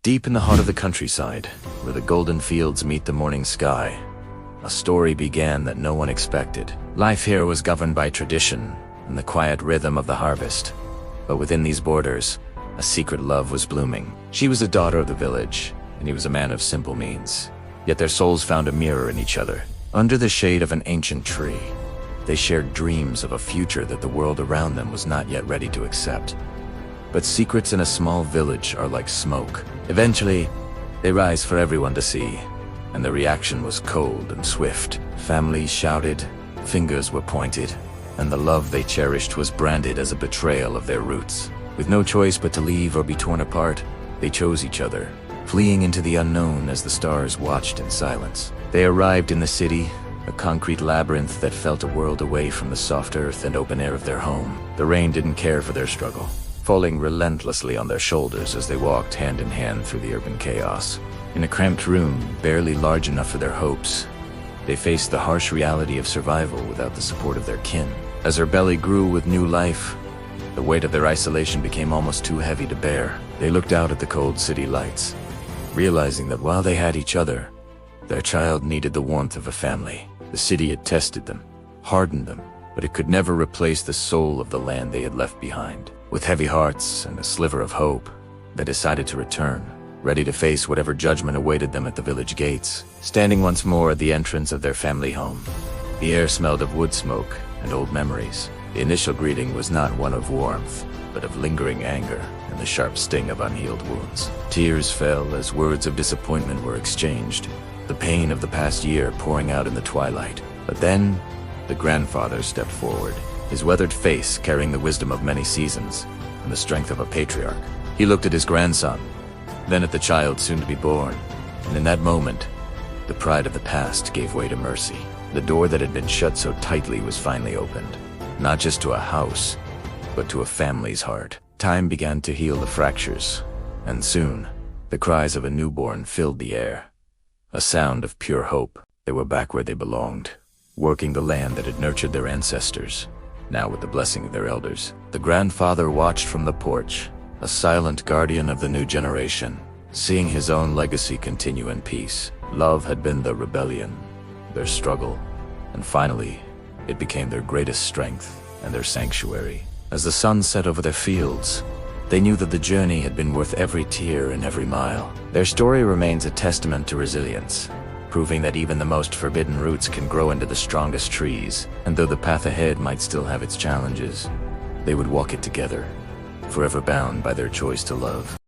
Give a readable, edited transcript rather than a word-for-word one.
Deep in the heart of the countryside, where the golden fields meet the morning sky, a story began that no one expected. Life here was governed by tradition and the quiet rhythm of the harvest. But within these borders, a secret love was blooming. She was a daughter of the village, and he was a man of simple means. Yet their souls found a mirror in each other. Under the shade of an ancient tree, they shared dreams of a future that the world around them was not yet ready to accept. But secrets in a small village are like smoke. Eventually, they rise for everyone to see, and the reaction was cold and swift. Families shouted, fingers were pointed, and the love they cherished was branded as a betrayal of their roots. With no choice but to leave or be torn apart, they chose each other, fleeing into the unknown as the stars watched in silence. They arrived in the city, a concrete labyrinth that felt a world away from the soft earth and open air of their home. The rain didn't care for their struggle, falling relentlessly on their shoulders as they walked hand in hand through the urban chaos. In a cramped room, barely large enough for their hopes, they faced the harsh reality of survival without the support of their kin. As her belly grew with new life, the weight of their isolation became almost too heavy to bear. They looked out at the cold city lights, realizing that while they had each other, their child needed the warmth of a family. The city had tested them, hardened them, but it could never replace the soul of the land they had left behind. With heavy hearts and a sliver of hope, they decided to return, ready to face whatever judgment awaited them at the village gates. Standing once more at the entrance of their family home, the air smelled of wood smoke and old memories. The initial greeting was not one of warmth, but of lingering anger and the sharp sting of unhealed wounds. Tears fell as words of disappointment were exchanged, the pain of the past year pouring out in the twilight. But then, the grandfather stepped forward, his weathered face carrying the wisdom of many seasons and the strength of a patriarch. He looked at his grandson, then at the child soon to be born, and in that moment, the pride of the past gave way to mercy. The door that had been shut so tightly was finally opened, not just to a house, but to a family's heart. Time began to heal the fractures, and soon, the cries of a newborn filled the air. A sound of pure hope. They were back where they belonged, working the land that had nurtured their ancestors. Now with the blessing of their elders, the grandfather watched from the porch, a silent guardian of the new generation, seeing his own legacy continue in peace. Love had been their rebellion, their struggle, and finally, it became their greatest strength and their sanctuary. As the sun set over their fields, they knew that the journey had been worth every tear and every mile. Their story remains a testament to resilience, proving that even the most forbidden roots can grow into the strongest trees, and though the path ahead might still have its challenges, they would walk it together, forever bound by their choice to love.